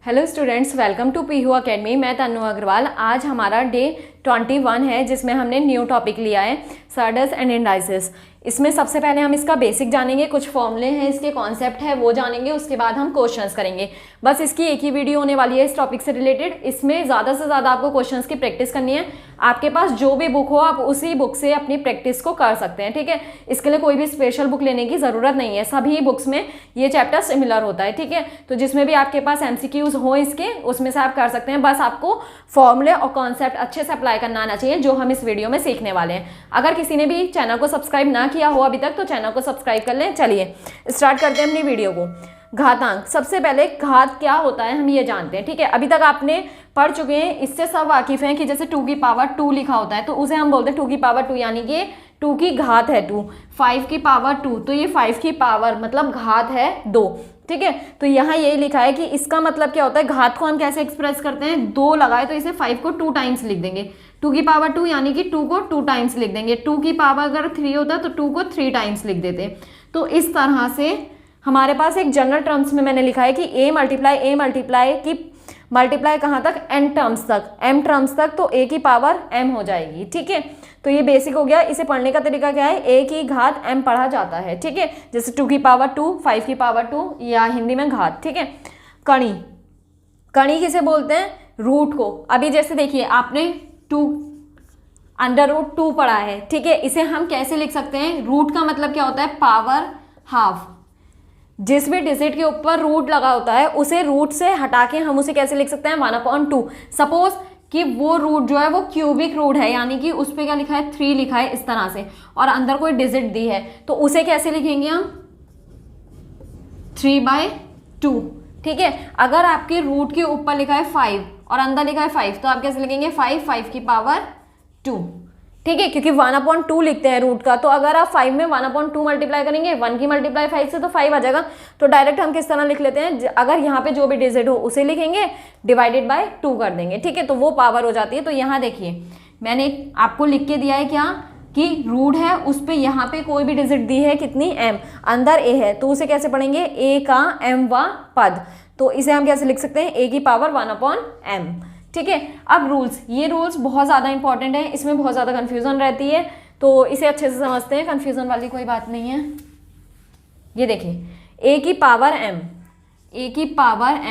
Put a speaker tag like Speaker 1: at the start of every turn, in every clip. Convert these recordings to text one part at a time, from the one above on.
Speaker 1: Hello students, welcome to Pihu academy. मैं तन्नू अग्रवाल। आज हमारा डे 21 है जिसमें हमने न्यू टॉपिक लिया है सर्डस एंड इंडाइसिस। इसमें सबसे पहले हम इसका बेसिक जानेंगे, कुछ फॉर्मूले हैं, इसके कॉन्सेप्ट है वो जानेंगे, उसके बाद हम क्वेश्चंस करेंगे। बस इसकी एक ही वीडियो होने वाली है इस टॉपिक से रिलेटेड। इसमें ज़्यादा से ज़्यादा आपको क्वेश्चंस की प्रैक्टिस करनी है। आपके पास जो भी बुक हो आप उसी बुक से अपनी प्रैक्टिस को कर सकते हैं, ठीक है। इसके लिए कोई भी स्पेशल बुक लेने की ज़रूरत नहीं है, सभी बुक्स में ये चैप्टर सिमिलर होता है, ठीक है। तो जिसमें भी आपके पास MCQs हो इसके, उसमें से आप कर सकते हैं। बस आपको फॉर्मूले और कॉन्सेप्ट अच्छे से अप्लाई करना आना चाहिए, जो हम इस वीडियो में सीखने वाले हैं। अगर किसी ने भी चैनल को सब्सक्राइब ना किया हो अभी तक तो चैनल को सब्सक्राइब कर लें। चलिए स्टार्ट करते हैं अपनी वीडियो को। घातांक, सबसे पहले घात क्या होता है हम ये जानते हैं, ठीक है। अभी तक आपने पढ़ चुके हैं, इससे सब वाकिफ हैं कि जैसे 2 की पावर 2 लिखा होता है तो उसे हम बोलते हैं 2 की पावर 2, यानी कि 2 की घात है 2। 5 की पावर 2 तो ये 5 की पावर मतलब घात है 2, ठीक है। तो यहाँ यही लिखा है कि इसका मतलब क्या होता है, घात को हम कैसे एक्सप्रेस करते हैं, 2 लगाए तो इसे 5 को 2 टाइम्स लिख देंगे। 2 की पावर 2 यानी कि 2 को 2 टाइम्स लिख देंगे। 2 की पावर अगर 3 होता तो 2 को 3 टाइम्स लिख देते। तो इस तरह से हमारे पास एक जनरल टर्म्स में मैंने लिखा है कि a मल्टीप्लाई की मल्टीप्लाई कहाँ तक, n टर्म्स तक, m टर्म्स तक, तो a की पावर m हो जाएगी, ठीक है। तो ये बेसिक हो गया। इसे पढ़ने का तरीका क्या है, a की घात m पढ़ा जाता है, ठीक है। जैसे 2 की पावर 2, 5 की पावर 2 या हिंदी में घात, ठीक है। कणी, कणी किसे बोलते हैं, रूट को। अभी जैसे देखिए आपने 2 √2 पढ़ा है, ठीक है। इसे हम कैसे लिख सकते हैं, रूट का मतलब क्या होता है, पावर हाफ। जिस भी डिजिट के ऊपर रूट लगा होता है उसे रूट से हटा के हम उसे कैसे लिख सकते हैं, 1/2। सपोज कि वो रूट जो है वो क्यूबिक रूट है, यानी कि उस पर क्या लिखा है, 3 लिखा है इस तरह से, और अंदर कोई डिजिट दी है तो उसे कैसे लिखेंगे हम, 3/2, ठीक है। अगर आपके रूट के ऊपर लिखा है 5 और अंदर लिखा है 5 तो आप कैसे लिखेंगे, 5 की पावर 2, ठीक है, क्योंकि 1/2 लिखते हैं रूट का। तो अगर आप 5 में 1/2 मल्टीप्लाई करेंगे, 1 की मल्टीप्लाई 5 से तो 5 आ जाएगा। तो डायरेक्ट हम किस तरह लिख लेते हैं, अगर यहाँ पे जो भी डिजिट हो उसे लिखेंगे, डिवाइडेड बाय 2 कर देंगे, ठीक है। तो वो पावर हो जाती है। तो यहाँ देखिए मैंने आपको लिख के दिया है क्या, कि रूट है उस पर यहाँ पे कोई भी डिजिट दी है कितनी, m, अंदर a है, तो उसे कैसे पढ़ेंगे, a का mवां पद। तो इसे हम कैसे लिख सकते हैं, a की पावर 1/m, ठीक है। अब रूल्स, ये रूल्स बहुत ज़्यादा इंपॉर्टेंट है, इसमें बहुत ज़्यादा कन्फ्यूज़न रहती है, तो इसे अच्छे से समझते हैं, कन्फ्यूज़न वाली कोई बात नहीं है। ये देखिए a की पावर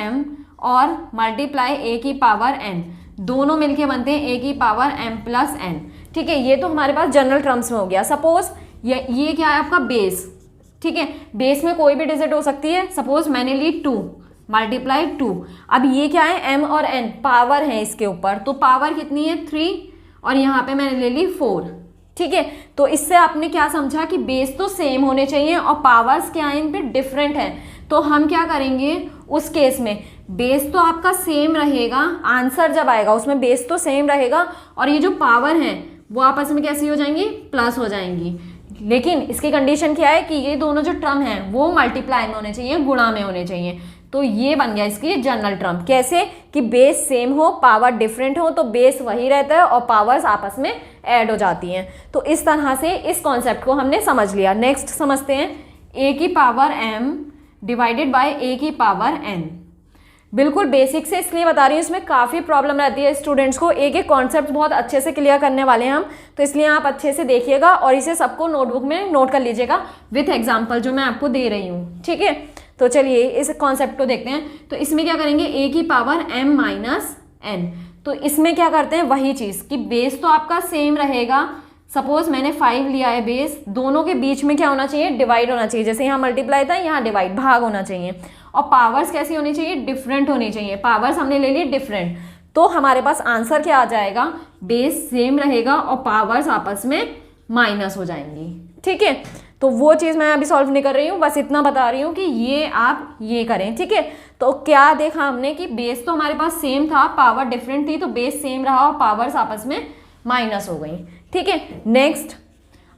Speaker 1: m और मल्टीप्लाई a की पावर n, दोनों मिलके बनते हैं a की पावर m+n, ठीक है। ये तो हमारे पास जनरल टर्म्स में हो गया। सपोज ये क्या है आपका बेस, ठीक है। बेस में कोई भी डिजिट हो सकती है। सपोज मैंने ली 2 मल्टीप्लाई 2। अब ये क्या है, m और n पावर है इसके ऊपर, तो पावर कितनी है, 3, और यहाँ पे मैंने ले ली 4, ठीक है। तो इससे आपने क्या समझा कि बेस तो सेम होने चाहिए और पावर्स क्या है इन पे, डिफरेंट है। तो हम क्या करेंगे उस केस में, बेस तो आपका सेम रहेगा, आंसर जब आएगा उसमें बेस तो सेम रहेगा और ये जो पावर है वो आपस में कैसी हो जाएंगी, प्लस हो जाएंगी। लेकिन इसकी कंडीशन क्या है कि ये दोनों जो टर्म हैं वो मल्टीप्लाई में होने चाहिए, गुणा में होने चाहिए। तो ये बन गया इसकी जनरल टर्म। कैसे कि बेस सेम हो, पावर डिफरेंट हो, तो बेस वही रहता है और पावर्स आपस में ऐड हो जाती हैं। तो इस तरह से इस कॉन्सेप्ट को हमने समझ लिया। नेक्स्ट समझते हैं, a की power m divided by a की पावर n। बिल्कुल बेसिक से इसलिए बता रही हूँ, इसमें काफ़ी प्रॉब्लम रहती है स्टूडेंट्स को, एक एक कॉन्सेप्ट बहुत अच्छे से क्लियर करने वाले हैं हम, तो इसलिए आप अच्छे से देखिएगा और इसे सबको नोटबुक में नोट कर लीजिएगा विथ एग्जाम्पल जो मैं आपको दे रही हूँ, ठीक है। तो चलिए इस कॉन्सेप्ट को देखते हैं। तो इसमें क्या करेंगे, a की पावर m-n, तो इसमें क्या करते हैं, वही चीज़ कि बेस तो आपका सेम रहेगा। सपोज मैंने 5 लिया है बेस, दोनों के बीच में क्या होना चाहिए, डिवाइड होना चाहिए। जैसे यहाँ मल्टीप्लाई था, यहाँ डिवाइड, भाग होना चाहिए। और पावर्स कैसी होनी चाहिए, डिफरेंट होनी चाहिए। पावर्स हमने ले ली डिफरेंट, तो हमारे पास आंसर क्या आ जाएगा, बेस सेम रहेगा और पावर्स आपस में माइनस हो जाएंगी, ठीक है। तो वो चीज़ मैं अभी सॉल्व नहीं कर रही हूँ, बस इतना बता रही हूँ कि ये आप ये करें, ठीक है। तो क्या देखा हमने कि बेस तो हमारे पास सेम था, पावर डिफरेंट थी, तो बेस सेम रहा और पावर्स आपस में माइनस हो गई, ठीक है। नेक्स्ट,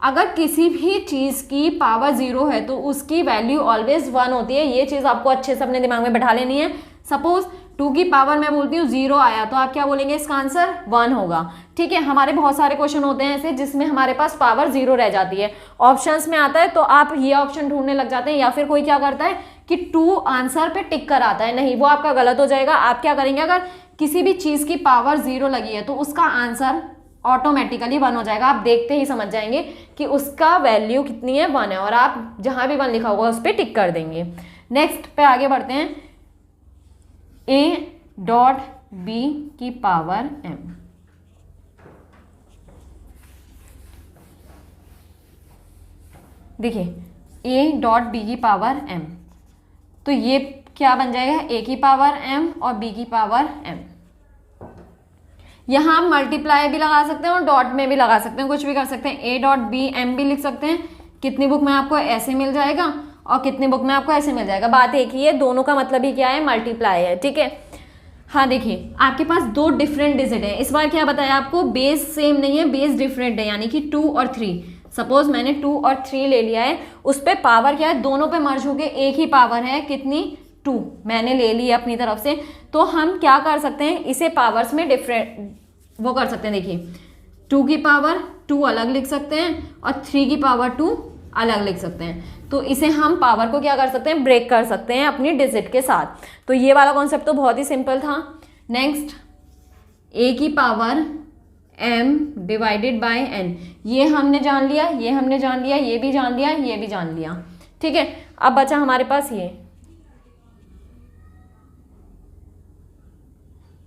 Speaker 1: अगर किसी भी चीज़ की पावर 0 है तो उसकी वैल्यू ऑलवेज 1 होती है। ये चीज़ आपको अच्छे से अपने दिमाग में बैठा लेनी है। सपोज 2 की पावर मैं बोलती हूँ 0 आया तो आप क्या बोलेंगे, इसका आंसर 1 होगा, ठीक है। हमारे बहुत सारे क्वेश्चन होते हैं ऐसे जिसमें हमारे पास पावर 0 रह जाती है, ऑप्शंस में आता है तो आप ये ऑप्शन ढूंढने लग जाते हैं, या फिर कोई क्या करता है कि 2 आंसर पे टिक कर आता है, नहीं, वो आपका गलत हो जाएगा। आप क्या करेंगे, अगर किसी भी चीज़ की पावर 0 लगी है तो उसका आंसर ऑटोमेटिकली 1 हो जाएगा। आप देखते ही समझ जाएंगे कि उसका वैल्यू कितनी है, 1 है, और आप जहाँ भी 1 लिखा होगा उस पर टिक कर देंगे। नेक्स्ट पे आगे बढ़ते हैं, a डॉट b की पावर m। देखिए a डॉट b की पावर m, तो ये क्या बन जाएगा, a की पावर m और b की पावर m। यहाँ हम मल्टीप्लाई भी लगा सकते हैं और डॉट में भी लगा सकते हैं, कुछ भी कर सकते हैं। a डॉट b m भी लिख सकते हैं। कितनी बुक में आपको ऐसे मिल जाएगा और कितनी बुक में आपको ऐसे मिल जाएगा, बात एक ही है, दोनों का मतलब ही क्या है, मल्टीप्लाई है, ठीक है। हाँ देखिए, आपके पास 2 डिफरेंट डिजिट है। इस बार क्या बताया आपको, बेस सेम नहीं है, बेस डिफरेंट है, यानी कि 2 और 3। सपोज मैंने 2 और 3 ले लिया है, उस पर पावर क्या है, दोनों पे मर्ज होके एक ही पावर है, कितनी, 2 मैंने ले ली अपनी तरफ से। तो हम क्या कर सकते हैं, इसे पावर्स में डिफरेंट वो कर सकते हैं। देखिए 2 की पावर 2 अलग लिख सकते हैं और 3 की पावर 2 अलग लिख सकते हैं। तो इसे हम पावर को क्या कर सकते हैं, ब्रेक कर सकते हैं अपनी डिजिट के साथ। तो ये वाला कॉन्सेप्ट तो बहुत ही सिंपल था। नेक्स्ट, a की power m divided by n, ये हमने जान लिया, ये हमने जान लिया, ये भी जान लिया, ये भी जान लिया, ठीक है। अब बचा हमारे पास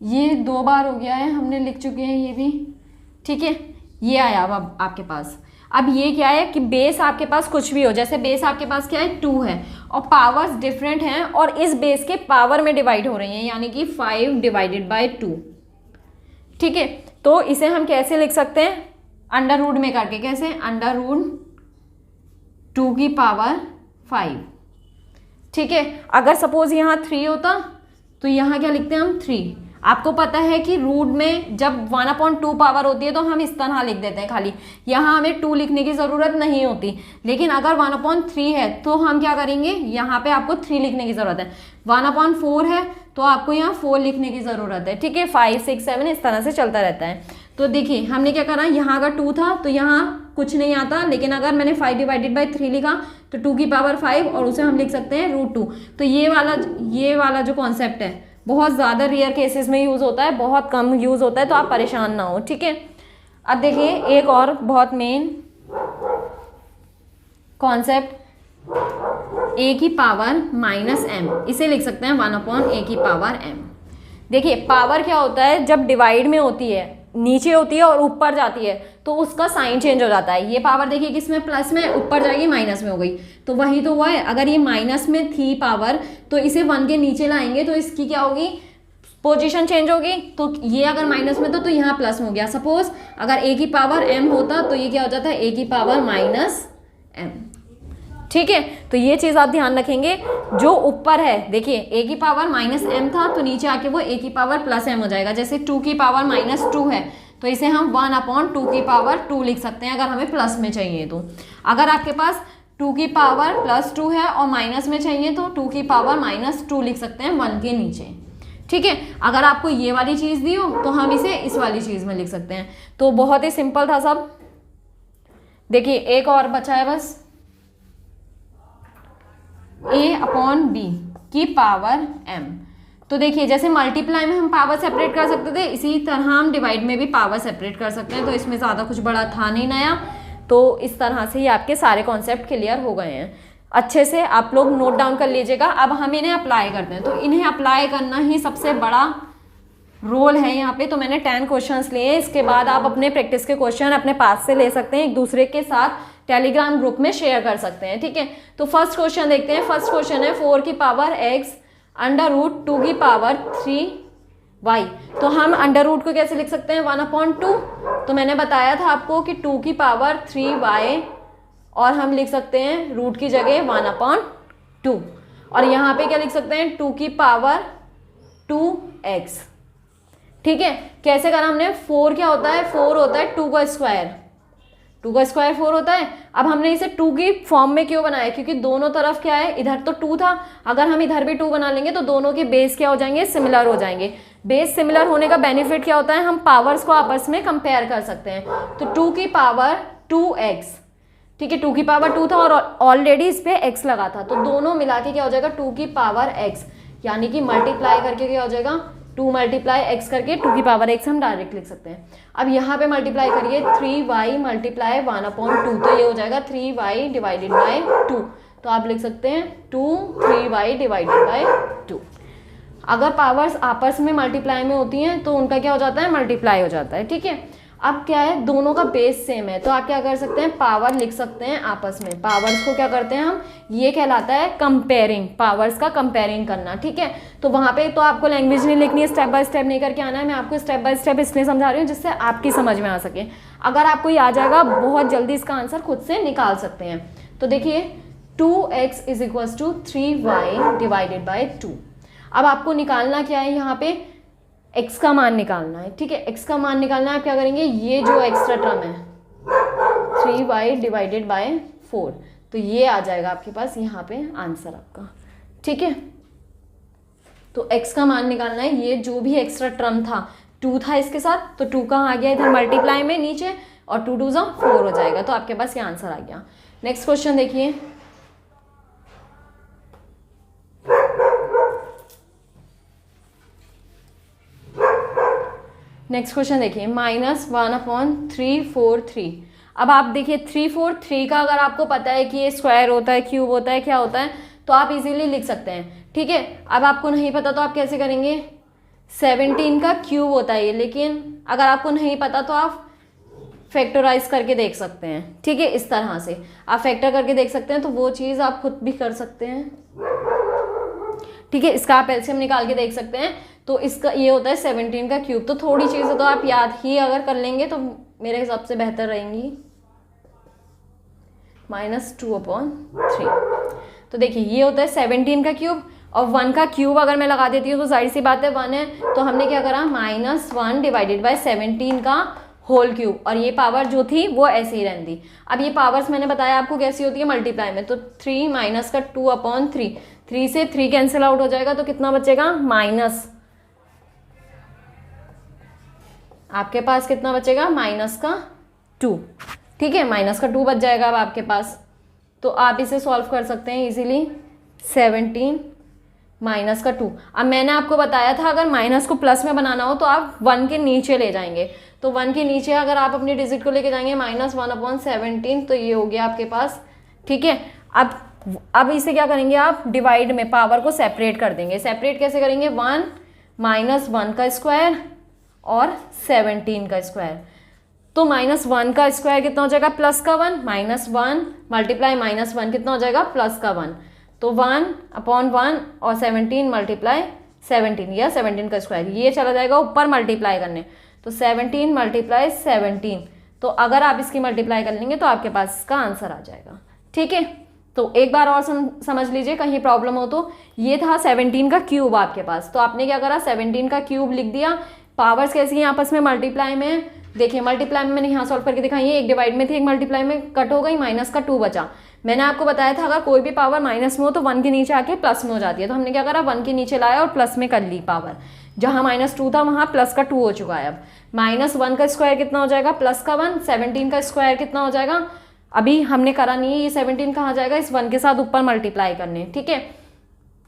Speaker 1: ये 2 बार हो गया है, हमने लिख चुके हैं ये भी, ठीक है। ये आया अब आपके पास। अब ये क्या है कि बेस आपके पास कुछ भी हो, जैसे बेस आपके पास क्या है, 2 है और पावर्स डिफरेंट हैं और इस बेस के पावर में डिवाइड हो रही हैं, यानी कि 5 डिवाइडेड बाय 2, ठीक है। तो इसे हम कैसे लिख सकते हैं, अंडर रूट में करके। कैसे, अंडर रूट 2 की पावर 5, ठीक है। अगर सपोज यहाँ 3 होता तो यहाँ क्या लिखते हैं हम, 3। आपको पता है कि रूट में जब 1/2 पावर होती है तो हम इस तरह लिख देते हैं खाली, यहाँ हमें 2 लिखने की ज़रूरत नहीं होती। लेकिन अगर 1/3 है तो हम क्या करेंगे, यहाँ पे आपको 3 लिखने की ज़रूरत है। 1/4 है तो आपको यहाँ 4 लिखने की ज़रूरत है, ठीक है। 5, 6, 7 इस तरह से चलता रहता है। तो देखिए हमने क्या करा, यहाँ अगर 2 था तो यहाँ कुछ नहीं आता, लेकिन अगर मैंने 5 डिवाइडेड बाई 3 लिखा तो 2 की पावर 5 और उसे हम लिख सकते हैं √2। तो ये वाला जो कॉन्सेप्ट है बहुत ज़्यादा रेयर केसेस में यूज़ होता है, बहुत कम यूज़ होता है, तो आप परेशान ना हो, ठीक है। अब देखिए एक और बहुत मेन कॉन्सेप्ट, a की पावर -m, इसे लिख सकते हैं 1/a की पावर m। देखिए पावर क्या होता है, जब डिवाइड में होती है, नीचे होती है और ऊपर जाती है तो उसका साइन चेंज हो जाता है। ये पावर देखिए किसमें, प्लस में, ऊपर जाएगी माइनस में हो गई, तो वही तो हुआ है। अगर ये माइनस में थी पावर तो इसे 1 के नीचे लाएंगे तो इसकी क्या होगी, पोजीशन चेंज होगी। तो ये अगर माइनस में तो यहाँ प्लस में हो गया। सपोज अगर a की पावर m होता तो ये क्या हो जाता है, a की पावर -m, ठीक है। तो ये चीज़ आप ध्यान रखेंगे, जो ऊपर है देखिए a की पावर -m था तो नीचे आके वो a की पावर +m हो जाएगा। जैसे 2 की पावर -2 है तो इसे हम 1/2 की पावर 2 लिख सकते हैं, अगर हमें प्लस में चाहिए तो। अगर आपके पास 2 की पावर +2 है और माइनस में चाहिए तो 2 की पावर -2 लिख सकते हैं 1 के नीचे, ठीक है। अगर आपको ये वाली चीज़ दी हो तो हम इसे इस वाली चीज़ में लिख सकते हैं। तो बहुत ही सिंपल था सब। देखिए एक और बचा है बस, a/b की पावर m। तो देखिए जैसे मल्टीप्लाई में हम पावर सेपरेट कर सकते थे, इसी तरह हम डिवाइड में भी पावर सेपरेट कर सकते हैं। तो इसमें ज़्यादा कुछ बड़ा था नहीं नया। तो इस तरह से ही आपके सारे कॉन्सेप्ट क्लियर हो गए हैं। अच्छे से आप लोग नोट डाउन कर लीजिएगा। अब हम इन्हें अप्लाई करते हैं, तो इन्हें अप्लाई करना ही सबसे बड़ा रोल है यहाँ पे। तो मैंने 10 क्वेश्चंस लिए, इसके बाद आप अपने प्रैक्टिस के क्वेश्चन अपने पास से ले सकते हैं, एक दूसरे के साथ टेलीग्राम ग्रुप में शेयर कर सकते हैं, ठीक है। तो फर्स्ट क्वेश्चन देखते हैं। फर्स्ट क्वेश्चन है 4 की पावर x √2 की पावर 3y। तो हम अंडर रूट को कैसे लिख सकते हैं, 1/2। तो मैंने बताया था आपको कि 2 की पावर 3y और हम लिख सकते हैं रूट की जगह 1/2। और यहाँ पे क्या लिख सकते हैं, 2 की पावर 2x, ठीक है। कैसे करा हमने, 4 क्या होता है, 4 होता है 2 का स्क्वायर, 2 का स्क्वायर 4 होता है। अब हमने इसे 2 की फॉर्म में क्यों बनाया, क्योंकि दोनों तरफ क्या है, इधर तो 2 था, अगर हम इधर भी 2 बना लेंगे तो दोनों के बेस क्या हो जाएंगे, सिमिलर हो जाएंगे। बेस सिमिलर होने का बेनिफिट क्या होता है, हम पावर्स को आपस में कंपेयर कर सकते हैं। तो 2 की पावर 2x, ठीक है, 2 की पावर 2 था और ऑलरेडी इस पे x लगा था, तो दोनों मिला के क्या हो जाएगा 2 की पावर x, यानी कि मल्टीप्लाई करके क्या हो जाएगा 2 मल्टीप्लाई x करके 2 की पावर x हम डायरेक्ट लिख सकते हैं। अब यहाँ पे मल्टीप्लाई करिए 3y मल्टीप्लाई 1/2, तो ये हो जाएगा 3y डिवाइडेड बाय 2, तो आप लिख सकते हैं 3y डिवाइडेड बाय 2। अगर पावर्स आपस में मल्टीप्लाई में होती हैं तो उनका क्या हो जाता है, मल्टीप्लाई हो जाता है। ठीक है, अब क्या है, दोनों का बेस सेम है, तो आप क्या कर सकते हैं, पावर लिख सकते हैं आपस में। पावर्स को क्या करते हैं हम, ये कहलाता है कंपेयरिंग, पावर्स का कंपेयरिंग करना। ठीक है, तो वहाँ पे तो आपको लैंग्वेज नहीं लिखनी है, स्टेप बाय स्टेप नहीं करके आना है, मैं आपको स्टेप बाय स्टेप इसलिए समझा रही हूँ जिससे आपकी समझ में आ सके। अगर आपको ये आ जाएगा बहुत जल्दी इसका आंसर खुद से निकाल सकते हैं। तो देखिए 2x is equals to 3y divided by 2। अब आपको निकालना क्या है, यहाँ पे x का मान निकालना है। ठीक है, x का मान निकालना है, आप क्या करेंगे, ये जो एक्स्ट्रा टर्म है 3y डिवाइडेड बाय 4, तो ये आ जाएगा आपके पास यहाँ पे आंसर आपका। ठीक है, तो x का मान निकालना है, ये जो भी एक्स्ट्रा टर्म था 2 था इसके साथ, तो 2 कहाँ आ गया इधर मल्टीप्लाई में नीचे, और 2 2 जा 4 हो जाएगा, तो आपके पास ये आंसर आ गया। नेक्स्ट क्वेश्चन देखिए, नेक्स्ट क्वेश्चन देखिए -1/343। अब आप देखिए 343 का अगर आपको पता है कि ये स्क्वायर होता है, क्यूब होता है, क्या होता है, तो आप इजीली लिख सकते हैं। ठीक है, अब आपको नहीं पता तो आप कैसे करेंगे, 17 का क्यूब होता है ये, लेकिन अगर आपको नहीं पता तो आप फैक्टराइज करके देख सकते हैं। ठीक है, इस तरह से आप फैक्टर करके देख सकते हैं, तो वो चीज़ आप खुद भी कर सकते हैं। ठीक है, इसका आप एलसीएम निकाल के देख सकते हैं, तो इसका ये होता है 17 का क्यूब। तो थोड़ी चीज़ें तो आप याद ही अगर कर लेंगे तो मेरे हिसाब से बेहतर रहेंगी। -2/3, तो देखिए ये होता है 17 का क्यूब, और 1 का क्यूब अगर मैं लगा देती हूँ तो जाहिर सी बात है 1 है, तो हमने क्या करा -1 डिवाइडेड बाय 17 का होल क्यूब, और ये पावर जो थी वो ऐसे ही रहती। अब ये पावर्स मैंने बताया आपको कैसी होती है मल्टीप्लाई में, तो 3 माइनस का 2/3, 3 से 3 कैंसिल आउट हो जाएगा, तो कितना बचेगा माइनस, आपके पास कितना बचेगा -2। ठीक है, -2 बच जाएगा अब आपके पास, तो आप इसे सॉल्व कर सकते हैं इजीली। 17 -2, अब मैंने आपको बताया था अगर माइनस को प्लस में बनाना हो तो आप 1 के नीचे ले जाएंगे, तो 1 के नीचे अगर आप अपनी डिजिट को लेके जाएंगे -1/17, तो ये हो गया आपके पास। ठीक है, अब इसे क्या करेंगे आप, डिवाइड में पावर को सेपरेट कर देंगे। सेपरेट कैसे करेंगे, 1 -1 का स्क्वायर और 17 का स्क्वायर, तो -1 का स्क्वायर कितना हो जाएगा प्लस का 1, -1 मल्टीप्लाई -1 कितना हो जाएगा प्लस का 1, तो 1/1 और 17 मल्टीप्लाई 17 या 17 का स्क्वायर, ये चला जाएगा ऊपर मल्टीप्लाई करने, तो 17 मल्टीप्लाई 17, तो अगर आप इसकी मल्टीप्लाई कर लेंगे तो आपके पास इसका आंसर आ जाएगा। ठीक है, तो एक बार और समझ लीजिए कहीं प्रॉब्लम हो तो, ये था 17 का क्यूब आपके पास, तो आपने क्या करा 17 का क्यूब लिख दिया। पावर्स कैसी हैं आपस में मल्टीप्लाई में, देखिए मल्टीप्लाई में मैंने यहाँ सॉल्व करके दिखाई है, एक डिवाइड में थी एक मल्टीप्लाई में कट हो गई, -2 बचा। मैंने आपको बताया था अगर कोई भी पावर माइनस में हो तो 1 के नीचे आके प्लस में हो जाती है, तो हमने क्या करा 1 के नीचे लाया और प्लस में कर ली पावर, जहाँ -2 था वहाँ +2 हो चुका है। अब -1 का स्क्वायर कितना हो जाएगा +1, 17 का स्क्वायर कितना हो जाएगा, अभी हमने करा नहीं है, ये 17 कहाँ जाएगा इस 1 के साथ ऊपर मल्टीप्लाई करने। ठीक है,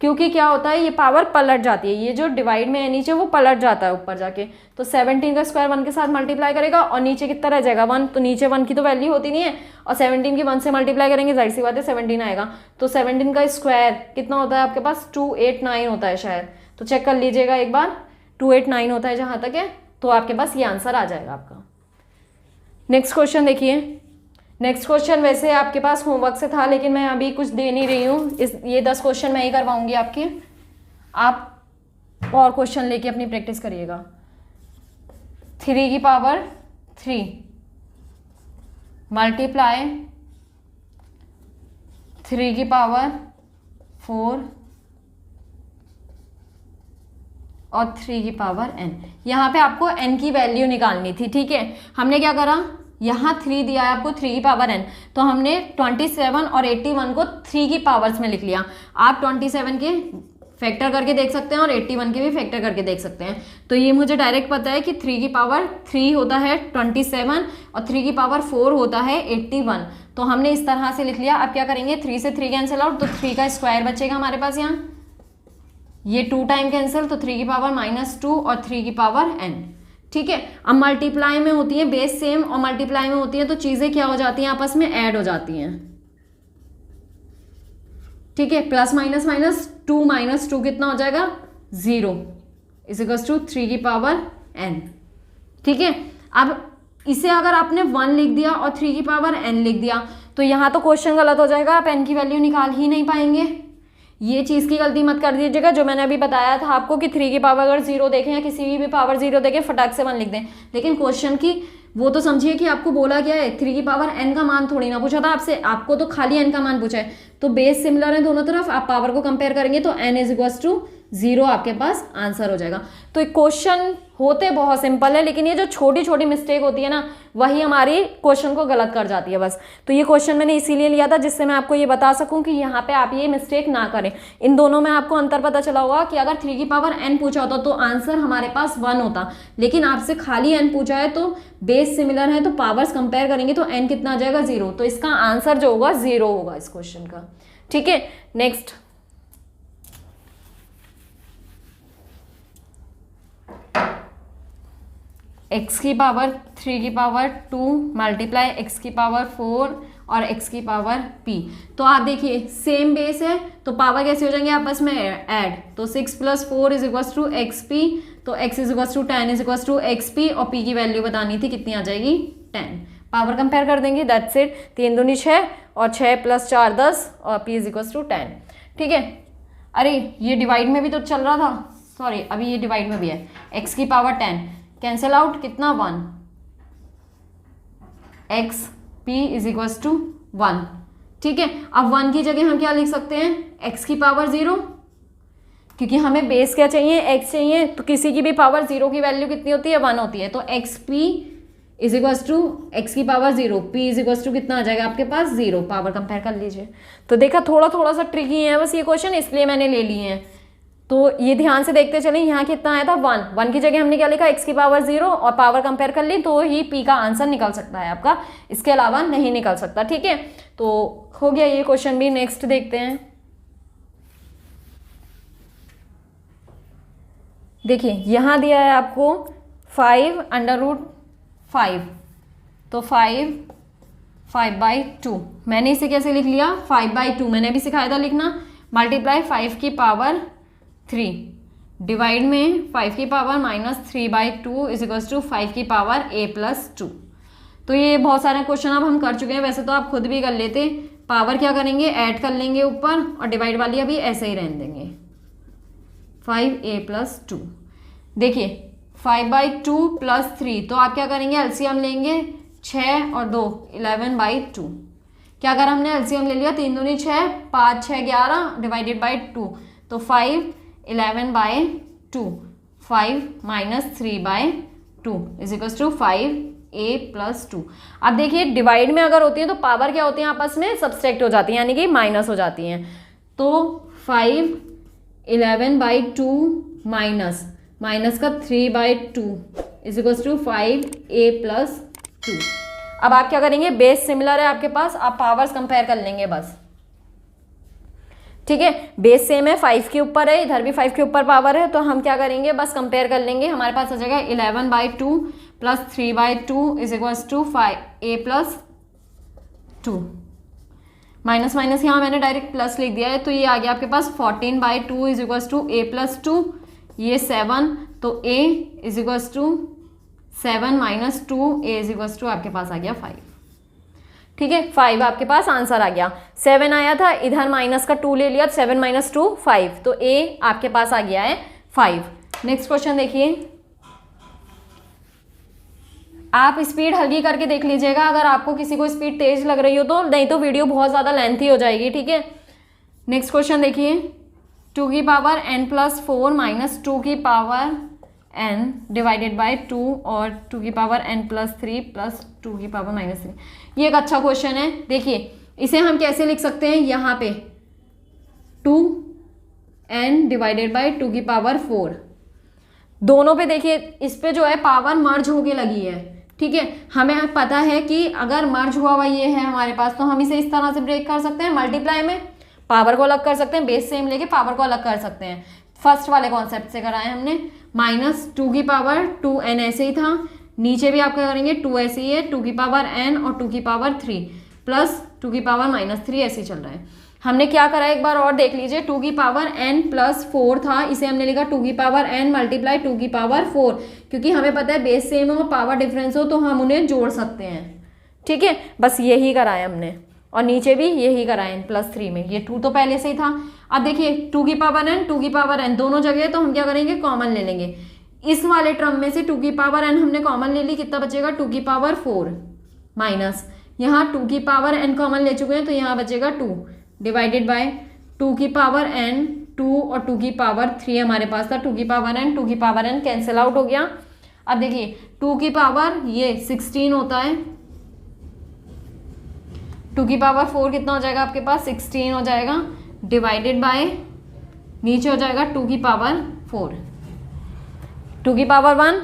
Speaker 1: क्योंकि क्या होता है ये पावर पलट जाती है, ये जो डिवाइड में है नीचे वो पलट जाता है ऊपर जाके, तो 17 का स्क्वायर 1 के साथ मल्टीप्लाई करेगा और नीचे कितना रह जाएगा 1, तो नीचे 1 की तो वैल्यू होती नहीं है, और 17 की 1 से मल्टीप्लाई करेंगे जाहिर सी बात है 17 आएगा, तो 17 का स्क्वायर कितना होता है आपके पास 289 होता है शायद, तो चेक कर लीजिएगा एक बार, 289 होता है जहाँ तक है, तो आपके पास ये आंसर आ जाएगा आपका। नेक्स्ट क्वेश्चन देखिए, नेक्स्ट क्वेश्चन वैसे आपके पास होमवर्क से था लेकिन मैं अभी कुछ दे नहीं रही हूँ, ये 10 क्वेश्चन मैं ही करवाऊंगी आपके, आप और क्वेश्चन लेके अपनी प्रैक्टिस करिएगा। 3 की पावर 3 मल्टीप्लाई 3 की पावर 4 और 3 की पावर n, यहाँ पे आपको n की वैल्यू निकालनी थी। ठीक है, हमने क्या करा, यहाँ 3 दिया है आपको 3 की पावर n, तो हमने 27 और 81 को 3 की पावर्स में लिख लिया। आप 27 के फैक्टर करके देख सकते हैं और 81 के भी फैक्टर करके देख सकते हैं। तो ये मुझे डायरेक्ट पता है कि 3 की पावर 3 होता है 27 और 3 की पावर 4 होता है 81। तो हमने इस तरह से लिख लिया। अब क्या करेंगे, 3 से 3 कैंसिल आउट, तो 3 का स्क्वायर बचेगा हमारे पास यहाँ, ये 2 टाइम कैंसिल, तो 3 की पावर -2 और 3 की पावर n। ठीक है, अब मल्टीप्लाई में होती है बेस सेम और मल्टीप्लाई में होती है तो चीजें क्या हो जाती हैं, आपस में ऐड हो जाती हैं। ठीक है, प्लस माइनस माइनस 2 - 2 कितना हो जाएगा 0 = 3 की पावर n। ठीक है, अब इसे अगर आपने 1 लिख दिया और 3 की पावर n लिख दिया तो यहाँ तो क्वेश्चन गलत हो जाएगा, आप n की वैल्यू निकाल ही नहीं पाएंगे। ये चीज़ की गलती मत कर दीजिएगा जो मैंने अभी बताया था आपको कि 3 की पावर अगर 0 देखें या किसी भी पावर 0 देखें फटाक से 1 लिख दें। लेकिन क्वेश्चन की वो तो समझिए कि आपको बोला गया है 3 की पावर n का मान थोड़ी ना पूछा था आपसे, आपको तो खाली n का मान पूछा है। तो बेस सिमिलर है दोनों तरफ, आप पावर को कंपेयर करेंगे तो n = 0 आपके पास आंसर हो जाएगा। तो क्वेश्चन होते बहुत सिंपल है लेकिन ये जो छोटी छोटी मिस्टेक होती है ना वही हमारी क्वेश्चन को गलत कर जाती है बस। तो ये क्वेश्चन मैंने इसीलिए लिया था जिससे मैं आपको ये बता सकूं कि यहाँ पे आप ये मिस्टेक ना करें। इन दोनों में आपको अंतर पता चला होगा कि अगर 3 की पावर n पूछा होता तो आंसर हमारे पास 1 होता, लेकिन आपसे खाली n पूछा है तो बेस सिमिलर है तो पावर्स कंपेयर करेंगे तो n कितना आ जाएगा 0। तो इसका आंसर जो होगा 0 होगा इस क्वेश्चन का। ठीक है, नेक्स्ट x की पावर 3 की पावर 2 मल्टीप्लाई x की पावर 4 और x की पावर p। तो आप देखिए सेम बेस है तो पावर कैसे हो जाएंगे आपस में ऐड, तो 6 + 4 = xp, तो x = 10 = xp और p की वैल्यू बतानी थी कितनी आ जाएगी 10। पावर कंपेयर कर देंगे, दैट्स इट। 3 दूनी 6 और 6 + 4 10 और p = 10। ठीक है, अरे ये डिवाइड में भी तो चल रहा था, सॉरी अभी ये डिवाइड में भी है। x की पावर 10 कैंसिल आउट कितना 1, x p = 1। ठीक है, अब 1 की जगह हम क्या लिख सकते हैं, x की पावर 0, क्योंकि हमें बेस क्या चाहिए x चाहिए, तो किसी की भी पावर 0 की वैल्यू कितनी होती है 1 होती है। तो xp = x की पावर 0, p = कितना आ जाएगा आपके पास 0। पावर कंपेयर कर लीजिए। तो देखा थोड़ा सा ट्रिकी है बस ये क्वेश्चन, इसलिए मैंने ले लिए हैं। तो ये ध्यान से देखते चलें, यहाँ कितना आया था 1 की जगह हमने क्या लिखा x की पावर 0 और पावर कंपेयर कर ली तो ही p का आंसर निकल सकता है आपका, इसके अलावा नहीं निकल सकता। ठीक है, तो हो गया ये क्वेश्चन भी। नेक्स्ट देखते हैं। देखिए यहाँ दिया है आपको 5√5, तो 5/2 मैंने इसे कैसे लिख लिया 5/2, मैंने अभी सिखाया था लिखना, मल्टीप्लाई 5 की पावर 3 डिवाइड में 5 की पावर -3/2 = 5 की पावर a+2। तो ये बहुत सारे क्वेश्चन अब हम कर चुके हैं, वैसे तो आप खुद भी कर लेते। पावर क्या करेंगे ऐड कर लेंगे ऊपर और डिवाइड वाली अभी ऐसे ही रहने देंगे 5a+2। देखिए 5/2 + 3, तो आप क्या करेंगे एलसीएम लेंगे 6 और 2 11/2। क्या अगर हमने एलसीएम ले लिया 3 दूनी 6 5 6 11 /2, तो 5 11/2 5 - 3/2 = 5a+2। अब देखिए डिवाइड में अगर होती है तो पावर क्या होती है आपस में सब्सट्रैक्ट हो जाती है, यानी कि माइनस हो जाती हैं। तो 5 11/2 माइनस का 3/2 = 5a+2। अब आप क्या करेंगे, बेस सिमिलर है आपके पास, आप पावर्स कंपेयर कर लेंगे बस। ठीक है, बेस सेम है, 5 के ऊपर है, इधर भी 5 के ऊपर पावर है, तो हम क्या करेंगे बस कंपेयर कर लेंगे। हमारे पास आ जाएगा 11/2 + 3/2 = 5a+2। माइनस माइनस यहाँ मैंने डायरेक्ट प्लस लिख दिया है, तो ये आ गया आपके पास 14/2 = a+2, ये 7, तो a = 7 - 2 a = आपके पास आ गया 5। ठीक है, 5 आपके पास आंसर आ गया। 7 आया था, इधर माइनस का 2 ले लिया, 7 - 2 5, तो a आपके पास आ गया है 5। नेक्स्ट क्वेश्चन देखिए, आप स्पीड हल्की करके देख लीजिएगा अगर आपको किसी को स्पीड तेज लग रही हो तो, नहीं तो वीडियो बहुत ज़्यादा लेंथी हो जाएगी। ठीक है, नेक्स्ट क्वेश्चन देखिए, 2 की पावर n + 4 - 2 की पावर n /2 और 2 की पावर n + 3 + 2 की पावर -3। ये एक अच्छा क्वेश्चन है। देखिए इसे हम कैसे लिख सकते हैं, यहाँ पे 2 n डिवाइडेड बाई 2 की पावर 4। दोनों पे देखिए, इस पे जो है पावर मर्ज होके लगी है, ठीक है। हमें पता है कि अगर मर्ज हुआ हुआ ये है हमारे पास, तो हम इसे इस तरह से ब्रेक कर सकते हैं, मल्टीप्लाई में पावर को अलग कर सकते हैं, बेस सेम लेके पावर को अलग कर सकते हैं। फर्स्ट वाले कॉन्सेप्ट से कराए हमने, -2 की पावर 2n ऐसे ही था, नीचे भी आप क्या करेंगे 2 ऐसे ही है, 2 की पावर n और 2 की पावर 3 प्लस 2 की पावर -3 ऐसे ही चल रहा है। हमने क्या करा एक बार और देख लीजिए, 2 की पावर n प्लस 4 था, इसे हमने लिखा 2 की पावर n मल्टीप्लाई 2 की पावर 4, क्योंकि हमें पता है बेस सेम हो पावर डिफरेंस हो तो हम उन्हें जोड़ सकते हैं, ठीक है। बस यही कराया हमने, और नीचे भी यही कराए +3 में, ये 2 तो पहले से ही था। अब देखिए 2 की पावर n 2 की पावर n दोनों जगह, तो हम क्या करेंगे कॉमन ले लेंगे। इस वाले टर्म में से 2 की पावर n हमने कॉमन ले ली, कितना बचेगा 2 की पावर 4 माइनस यहाँ 2 की पावर n कॉमन ले चुके हैं तो यहाँ बचेगा 2 डिवाइडेड बाय 2 की पावर n 2 और 2 की पावर 3 हमारे पास था, 2 की पावर n 2 की पावर n कैंसिल आउट हो गया। अब देखिए 2 की पावर ये 16 होता है, 2 की पावर 4 कितना हो जाएगा आपके पास 16 हो जाएगा, डिवाइडेड बाय नीचे हो जाएगा 2 की पावर 4, 2 की पावर 1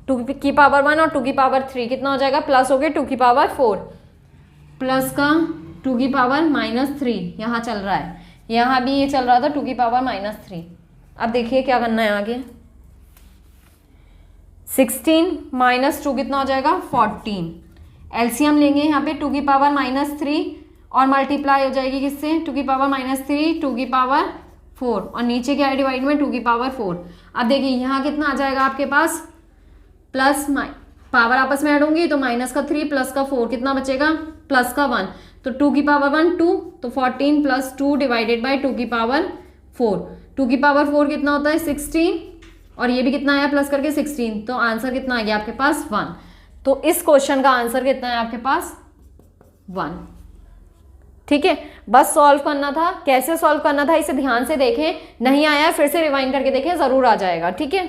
Speaker 1: 2 की पावर 1 और 2 की पावर 3 कितना हो जाएगा प्लस हो गया 2 की पावर 4 प्लस का 2 की पावर -3 यहाँ चल रहा है, यहाँ भी ये चल रहा था 2 की पावर -3। अब देखिए क्या करना है आगे, 16 - 2 कितना हो जाएगा 14, एलसीएम लेंगे यहाँ पे 2 की पावर -3 और मल्टीप्लाई हो जाएगी किससे 2 की पावर -3 2 की पावर 4 और नीचे क्या है डिवाइड में 2 की पावर 4। अब देखिए यहाँ कितना आ जाएगा आपके पास प्लस पावर आपस में ऐड होंगी तो -3 प्लस का 4 कितना बचेगा प्लस का 1, तो 2 की पावर 1 2 तो 14 प्लस 2 डिवाइडेड बाय 2 की पावर 4, 2 की पावर 4 कितना होता है 16 और ये भी कितना आया प्लस करके 16, तो आंसर कितना आ गया आपके पास 1। तो इस क्वेश्चन का आंसर कितना है आपके पास 1, ठीक है। बस सॉल्व करना था, कैसे सॉल्व करना था इसे ध्यान से देखें, नहीं आया फिर से रिवाइंड करके देखें, जरूर आ जाएगा, ठीक है।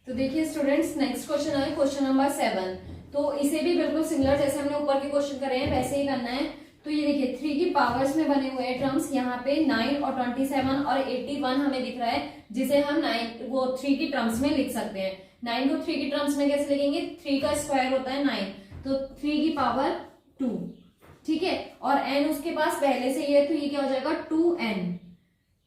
Speaker 1: तो देखिए स्टूडेंट्स नेक्स्ट क्वेश्चन है क्वेश्चन नंबर 7, तो इसे भी बिल्कुल सिमिलर जैसे हमने ऊपर के क्वेश्चन करे हैं वैसे ही करना है। तो ये देखिए 3 की पावर्स में बने हुए टर्म्स यहाँ पे 9 और 27 और 81 हमें दिख रहा है, जिसे हम 3 की टर्म्स में लिख सकते हैं। 9 को 3 की टर्म्स में कैसे लिखेंगे, 3 का स्क्वायर होता है 9, तो 3 की पावर 2, ठीक है, और n उसके पास पहले से ये, तो ये क्या हो जाएगा 2n।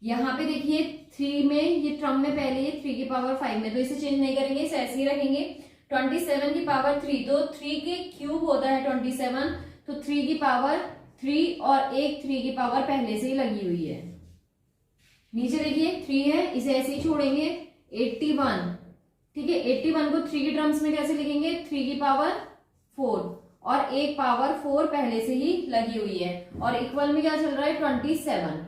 Speaker 1: यहाँ पे देखिए 3 में ये टर्म में पहले ये 3 की पावर 5 में, तो इसे चेंज नहीं करेंगे, इसे ऐसे ही रखेंगे। 27 की पावर 3, तो 3 के क्यूब होता है 27, तो 3 की पावर 3 और एक 3 की पावर पहले से ही लगी हुई है। नीचे देखिए 3 है, इसे ऐसे ही छोड़ेंगे। 81, ठीक है, 81 को 3 की टर्म्स में कैसे लिखेंगे 3 की पावर 4 और एक पावर 4 पहले से ही लगी हुई है, और इक्वल में क्या चल रहा है 27,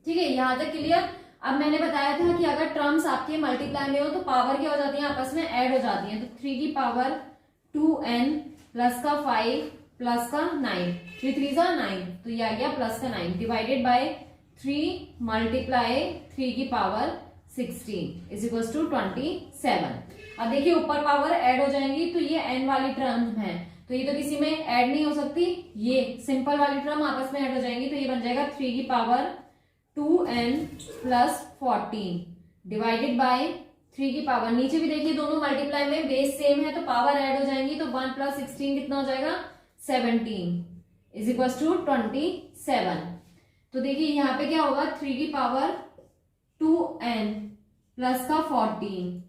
Speaker 1: ठीक है, यहां तक क्लियर। अब मैंने बताया था कि अगर टर्म्स आपके मल्टीप्लाई में हो तो पावर क्या हो जाती है आपस में ऐड हो जाती है, तो 3 की पावर 2n प्लस का 5 प्लस का 9, 3 3 9, तो ये आ गया प्लस का 9 डिवाइडेड बाय 3 मल्टीप्लाई 3 की पावर 16 इज इक्वल टू 27। अब देखिए ऊपर पावर ऐड हो जाएंगी, तो ये n वाली टर्म है, तो ये तो किसी में ऐड नहीं हो सकती, ये सिंपल वाली टर्म आपस में ऐड हो जाएंगी, तो ये बन जाएगा 3 की power 2n plus 14 divided by 3 की पावर, नीचे भी देखिए दोनों मल्टीप्लाई में बेस सेम है तो पावर ऐड हो जाएंगी, तो 1 प्लस 16 कितना हो जाएगा 17 इज इक्वल टू 27। तो देखिए यहाँ पे क्या होगा 3 की पावर 2n प्लस का 14,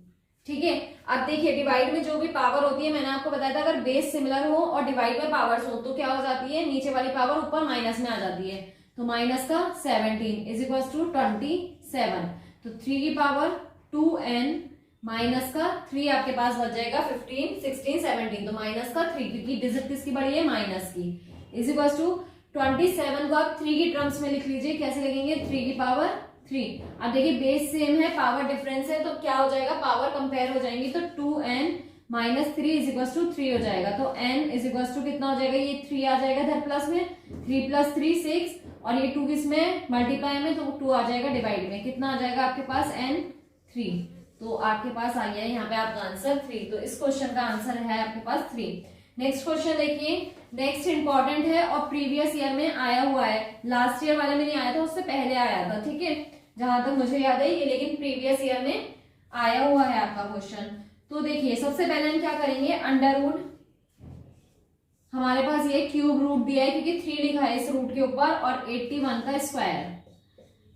Speaker 1: ठीक है। अब देखिए डिवाइड में जो भी पावर होती है, मैंने आपको बताया था अगर बेस सिमिलर हो और डिवाइड में पावर्स हो तो क्या हो जाती है, नीचे वाली पावर ऊपर माइनस में आ जाती है, तो माइनस का 17 इज इक्वल टू 27। तो 3 की पावर 2n माइनस का 3 आपके पास बच जाएगा 15 16 17, तो माइनस का 3 क्योंकि डिजिट किसकी बड़ी है माइनस की, इज इक्वल टू 27 को आप 3 की टर्म्स में लिख लीजिए, कैसे लिखेंगे 3 की पावर 3। अब देखिए बेस सेम है पावर डिफरेंस है, तो क्या हो जाएगा पावर कंपेयर हो जाएंगी, तो 2n minus 3 is equal to 3 हो जाएगा, तो n इज इक्वल टू कितना हो जाएगा, ये 3 आ जाएगा इधर प्लस में, 3 प्लस 3 6 और ये 2 किसमें मल्टीप्लाई में, तो 2 आ जाएगा डिवाइड में, कितना आ जाएगा आपके पास n 3, तो आपके पास आ गया यहाँ पे आपका आंसर 3। तो इस क्वेश्चन का आंसर है आपके पास 3। नेक्स्ट क्वेश्चन देखिए नेक्स्ट इंपॉर्टेंट है और प्रीवियस ईयर में आया हुआ है, लास्ट ईयर वाले में नहीं आया था, उससे पहले आया था, ठीक है, जहां तक मुझे याद है ये, लेकिन प्रीवियस ईयर में आया हुआ है आपका क्वेश्चन। तो देखिए सबसे पहले हम क्या करेंगे, अंडर रूट, हमारे पास ये क्यूब रूट दिया है क्योंकि 3 लिखा है इस रूट के ऊपर और 81 का स्क्वायर।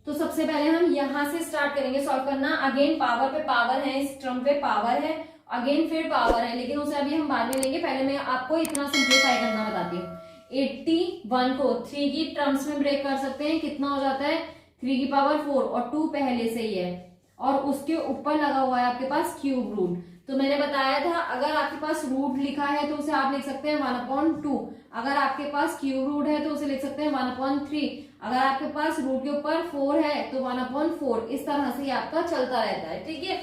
Speaker 1: तो सबसे पहले हम यहां से स्टार्ट करेंगे सॉल्व करना। अगेन पावर पे पावर है, इस टर्म पे पावर है, अगेन फिर पावर है, लेकिन उसे अभी हम बाद में लेंगे, पहले मैं आपको इतना सिंप्लीफाई करना बताती हूँ। 81 को 3 की टर्म्स में ब्रेक कर सकते हैं, कितना हो जाता है 3 की पावर 4 और 2 पहले से ही है और उसके ऊपर लगा हुआ है आपके पास क्यूब रूट। तो मैंने बताया था अगर आपके पास रूट लिखा है तो उसे आप लिख सकते हैं 1/2, अगर आपके पास क्यूब रूट है तो उसे लिख सकते हैं 1/3, अगर आपके पास रूट के ऊपर 4 है तो 1/4, इस तरह से ये आपका चलता रहता है, ठीक है।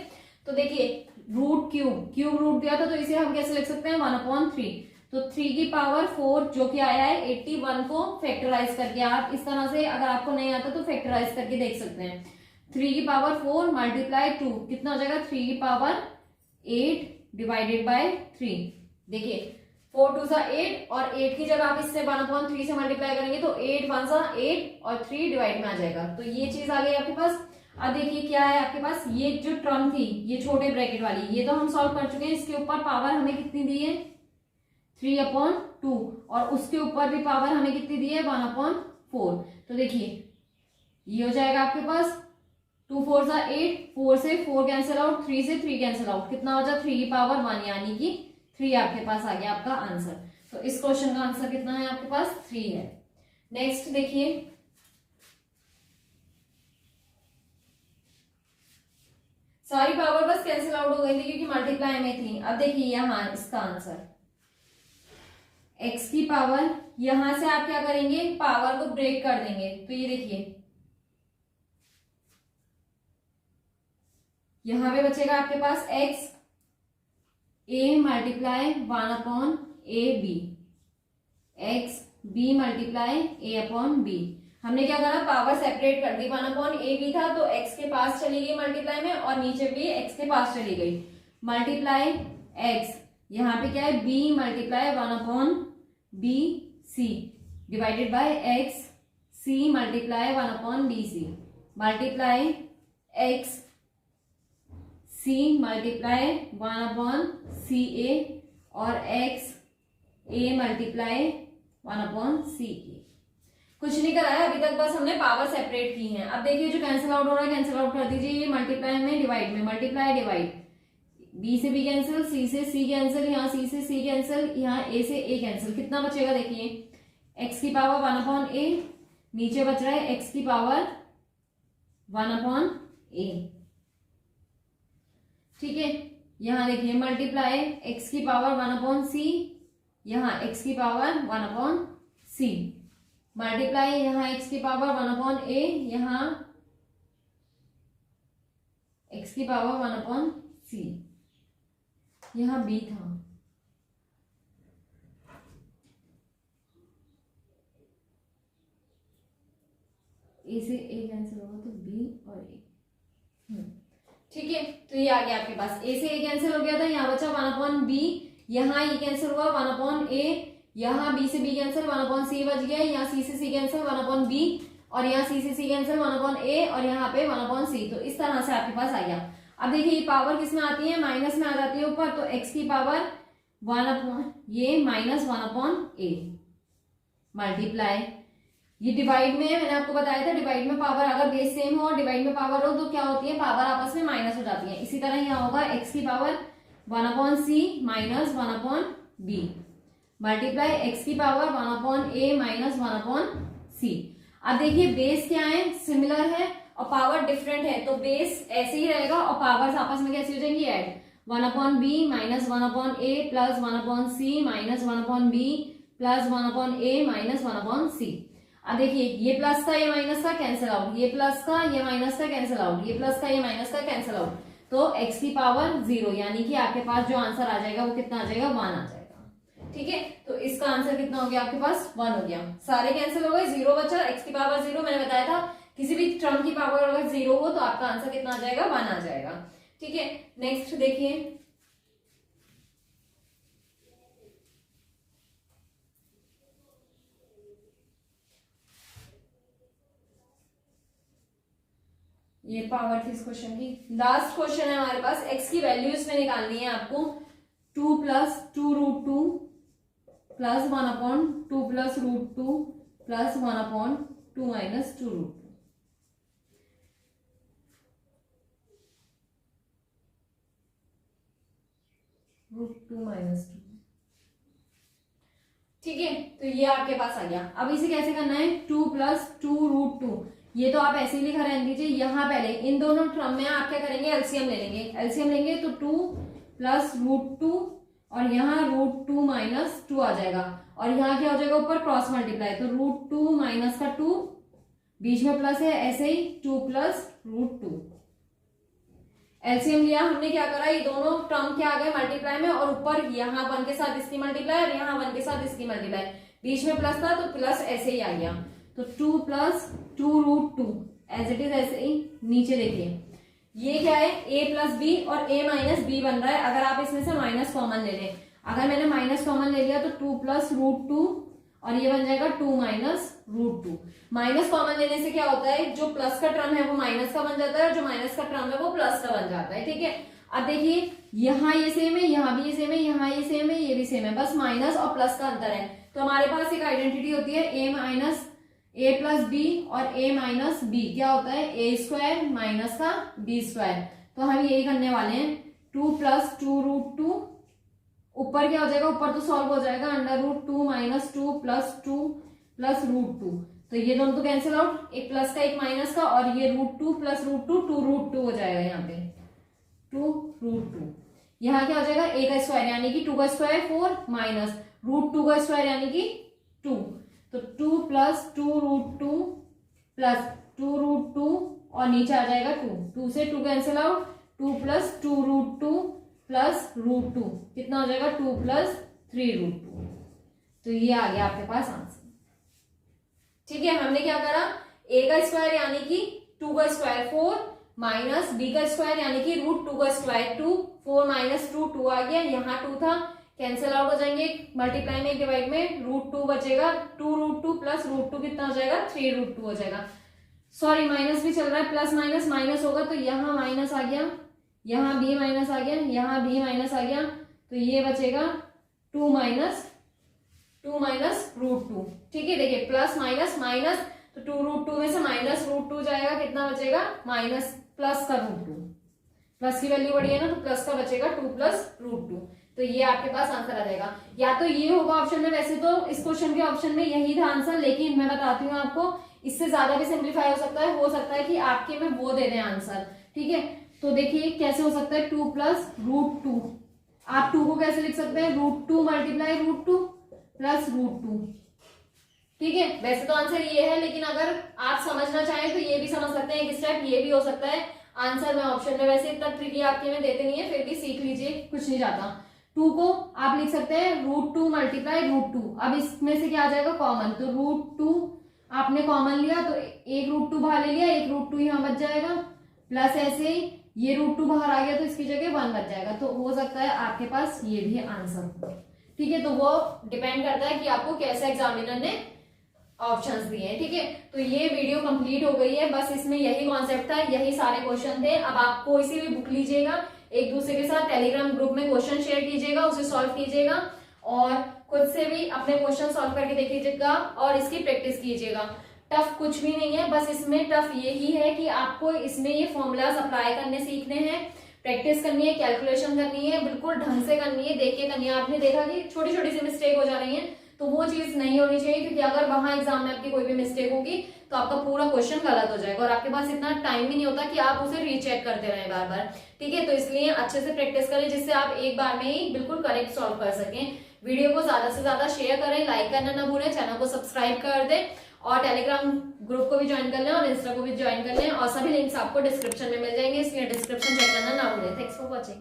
Speaker 1: तो देखिए रूट क्यूब रूट दिया था तो इसे हम कैसे लिख सकते हैं 1/3, तो 3 की पावर 4 जो कि आया है 81 को फैक्टराइज करके, आप इस तरह से अगर आपको नहीं आता तो फैक्टराइज करके देख सकते हैं। 3 की पावर 4 मल्टीप्लाई 2 कितना हो जाएगा 3 की पावर 8 डिवाइडेड बाय 3। देखिए 4 2 सा 8 और 8 की जगह आप इससे 1/3 से मल्टीप्लाई करेंगे तो 8 1 सा 8 और 3 डिवाइड में आ जाएगा, तो ये चीज आ गई आपके पास। अब देखिए क्या है आपके पास, ये जो टर्म थी ये छोटे ब्रैकेट वाली, ये तो हम सॉल्व कर चुके हैं, इसके ऊपर पावर हमें कितनी दी है 3/2 और उसके ऊपर भी पावर हमें कितनी दी है 1/4। तो देखिए ये हो जाएगा आपके पास 2 4 सा 8, 4 से 4 कैंसिल आउट, 3 से 3 कैंसिल आउट, कितना हो जाए 3 की पावर 1 यानी कि 3 आपके पास आ गया आपका आंसर। तो इस क्वेश्चन का आंसर कितना है आपके पास 3 है। नेक्स्ट देखिए सारी पावर बस कैंसिल आउट हो गई थी क्योंकि मल्टीप्लाई में थी। अब देखिए यहां इसका आंसर x की पावर, यहां से आप क्या करेंगे पावर को ब्रेक कर देंगे, तो ये देखिए यहां पे बचेगा आपके पास x a multiply 1/ab, x b multiply a/b। हमने क्या करा पावर सेपरेट कर दी, 1/ab था तो x के पास चली गई मल्टीप्लाई में और नीचे भी x के पास चली गई, मल्टीप्लाई x, यहाँ पे क्या है b multiply 1/bc divided by x c multiply 1/bc, multiply x c multiply 1/ca और x a मल्टीप्लाई 1/ca। कुछ नहीं करा है अभी तक, बस हमने पावर सेपरेट की है। अब देखिए जो कैंसिल आउट हो रहा है कैंसिल आउट कर दीजिए, ये मल्टीप्लाई में डिवाइड में, मल्टीप्लाई डिवाइड, b से b कैंसिल, c से c कैंसिल, यहाँ c से c कैंसिल, यहाँ a से a कैंसिल, कितना बचेगा देखिए x की पावर 1/a, नीचे बच रहा है x की पावर 1/a, ठीक है। यहाँ देखिए मल्टीप्लाई x की पावर 1/c, यहाँ x की पावर 1/c, मल्टीप्लाई यहाँ x की पावर 1/a, यहाँ x की पावर 1/c, यहाँ b था, a से a कैंसिल होगा तो b और a, ठीक है। तो ये आ गया आपके पास a से a कैंसिल हो गया था, यहाँ बचा 1/b, यहाँ ये कैंसिल हुआ 1/a, यहाँ b से b कैंसिल 1/c बच गया, यहाँ c से c कैंसिल 1/b और यहाँ c से c कैंसिल 1/a और यहाँ पे 1/c। तो इस तरह से आपके पास आ गया। अब देखिए ये पावर किस में आती है माइनस में आ जाती है ऊपर, तो x की पावर 1/a मल्टीप्लाई, ये डिवाइड में मैंने आपको बताया था, डिवाइड में पावर अगर बेस सेम हो और डिवाइड में पावर हो तो क्या होती है पावर आपस में माइनस हो जाती है। इसी तरह यहाँ होगा x की power 1/c minus 1/b multiply x की पावर 1/a माइनस 1/c। अब देखिए बेस क्या है सिमिलर है और पावर डिफरेंट है, तो बेस ऐसे ही रहेगा और पावर्स आपस में कैसी हो जाएंगी add, 1/b minus 1/a plus 1/c minus 1/b plus 1/a minus 1/c। अब देखिए ये प्लस का ये माइनस का कैंसिल आउट, ये प्लस का ये माइनस का कैंसिल आउट, ये प्लस का ये माइनस का कैंसिल आउट, तो x की पावर 0 यानी कि आपके पास जो आंसर आ जाएगा वो कितना आ जाएगा 1 आ जाएगा, ठीक है। तो इसका आंसर कितना हो गया आपके पास 1 हो गया, सारे कैंसिल हो गए, 0 बचा, x की पावर 0, मैंने बताया था किसी भी टर्म की पावर अगर 0 हो तो आपका आंसर कितना आ जाएगा 1 आ जाएगा, ठीक है। नेक्स्ट देखिए ये पावर थी इस क्वेश्चन की। लास्ट क्वेश्चन है हमारे पास, एक्स की वैल्यू इसमें निकालनी है आपको। 2 + 2√2 + 1/2 + √2 + 1/2 - 2√2। -2। ठीक है, तो ये आपके पास आ गया। अब इसे कैसे करना है, 2 + 2√2, ये तो आप ऐसे ही लिखा रहने दीजिए। यहाँ पहले इन दोनों टर्म में आप क्या करेंगे, एलसीएम ले लेंगे। एलसीएम लेंगे तो 2 + √2 और यहाँ √2 - 2 आ जाएगा, और यहाँ क्या हो जाएगा, ऊपर क्रॉस मल्टीप्लाई, तो √2 - का 2, बीच में प्लस है, ऐसे ही 2 + √2। एलसीएम लिया हमने, क्या करा, ये दोनों टर्म क्या आ गए मल्टीप्लाई में, और ऊपर यहाँ 1 के साथ इसकी मल्टीप्लाई और यहाँ 1 के साथ इसकी मल्टीप्लाई, बीच में प्लस था तो प्लस ऐसे ही आ गया। तो 2 + 2√2 एज इट इज ऐसे ही। नीचे देखिए ये क्या है, a + b और a - b बन रहा है। अगर आप इसमें से माइनस कॉमन ले लें, अगर मैंने माइनस कॉमन ले लिया तो 2 + √2 और ये बन जाएगा 2 - √2। माइनस कॉमन लेने से क्या होता है, जो प्लस का टर्म है वो माइनस का बन जाता है और जो माइनस का टर्म है वो प्लस का बन जाता है। ठीक है, अब देखिए यहाँ ये सेम है, यहाँ भी ये सेम है, यहाँ ये सेम है, ये भी सेम है, बस माइनस और प्लस का अंतर है। तो हमारे पास एक आइडेंटिटी होती है a + b और a - b, क्या होता है, a² माइनस का b²। तो हम यही करने वाले हैं। 2 + 2√2, ऊपर क्या हो जाएगा, ऊपर तो सॉल्व हो जाएगा, √2 - 2 + 2 + √2, तो ये दोनों तो कैंसिल आउट, एक प्लस का एक माइनस का, और ये √2 + √2 2√2 हो जाएगा, यहाँ पे 2√2। यहाँ क्या हो जाएगा, a² यानी कि 2² 4 माइनस √2² यानी कि 2, तो 2 + 2√2 + 2√2 और नीचे आ जाएगा 2, 2 से 2 कैंसिल आउट, 2 + 2√2 + √2 कितना हो जाएगा, 2 + 3√2। तो ये आ गया आपके पास आंसर। ठीक है, हमने क्या करा, a² यानी कि 2² 4 माइनस b² यानी कि √2² 2, 4 - 2 2 आ गया, यहाँ 2 था, कैंसिल आउट हो जाएंगे, मल्टीप्लाई में डिवाइड में √2 बचेगा, 2√2 + √2 कितना हो जाएगा, 3√2 हो जाएगा। सॉरी माइनस भी चल रहा है, प्लस माइनस माइनस होगा, तो यहाँ माइनस आ गया, यहाँ b माइनस आ गया, यहाँ b माइनस आ गया, तो ये बचेगा 2 - √2। ठीक है, देखिए प्लस माइनस माइनस, तो 2√2 में से माइनस √2 जाएगा, कितना बचेगा, माइनस प्लस का √2, प्लस की वैल्यू बढ़ी है ना, तो प्लस का बचेगा 2 + √2। तो ये आपके पास आंसर आ जाएगा। या तो ये होगा ऑप्शन में, वैसे तो इस क्वेश्चन के ऑप्शन में यही था आंसर, लेकिन मैं बताती हूँ आपको, इससे ज्यादा भी सिंप्लीफाई हो सकता है कि आपके में वो दे दें आंसर। ठीक है, तो देखिए कैसे हो सकता है, 2 + √2, आप 2 को कैसे लिख सकते हैं, √2 × √2 + √2। ठीक है, वैसे तो आंसर ये है, लेकिन अगर आप समझना चाहें तो ये भी समझ सकते हैं, एक स्टेप ये भी हो सकता है। आंसर में ऑप्शन में वैसे इतना ट्रिकी आपके में देते नहीं है, फिर भी सीख लीजिए, कुछ नहीं जाता। 2 को आप लिख सकते हैं √2 × √2, अब इसमें से क्या आ जाएगा, कॉमन, तो √2 आपने कॉमन लिया तो एक √2 बाहर ले लिया, एक √2 यहाँ बच जाएगा, प्लस ऐसे ही ये √2 बाहर आ गया तो इसकी जगह 1 बच जाएगा। तो हो सकता है आपके पास ये भी आंसर। ठीक है, तो वो डिपेंड करता है कि आपको कैसे एग्जामिनर ने ऑप्शंस दिए हैं। ठीक है, तो ये वीडियो कंप्लीट हो गई है, बस इसमें यही कॉन्सेप्ट था, यही सारे क्वेश्चन थे। अब आप कोई सी भी बुक लीजिएगा, एक दूसरे के साथ टेलीग्राम ग्रुप में क्वेश्चन शेयर कीजिएगा, उसे सॉल्व कीजिएगा और खुद से भी अपने क्वेश्चन सॉल्व करके देखिएगा और इसकी प्रैक्टिस कीजिएगा। टफ कुछ भी नहीं है, बस इसमें टफ यही है कि आपको इसमें ये फॉर्मूलाज अप्लाई करने सीखने हैं, प्रैक्टिस करनी है, कैलकुलेशन करनी है, बिल्कुल ढंग से करनी है, देख के करनी है। आपने देखा कि छोटी छोटी सी मिस्टेक हो जा रही है, तो वो चीज नहीं होनी चाहिए, क्योंकि अगर वहां एग्जाम में आपकी कोई भी मिस्टेक होगी तो आपका पूरा क्वेश्चन गलत हो जाएगा और आपके पास इतना टाइम भी नहीं होता कि आप उसे रीचेक करते रहें बार बार। ठीक है, तो इसलिए अच्छे से प्रैक्टिस करें, जिससे आप एक बार में ही बिल्कुल करेक्ट सॉल्व कर सकें। वीडियो को ज्यादा से ज्यादा शेयर करें, लाइक करना ना भूलें, चैनल को सब्सक्राइब कर दें और टेलीग्राम ग्रुप को भी ज्वाइन कर लें और इंस्टा को भी ज्वाइन कर लें, और सभी लिंक्स आपको डिस्क्रिप्शन में मिल जाएंगे, इसलिए डिस्क्रिप्शन चेक करना ना भूलें। Thanks for watching.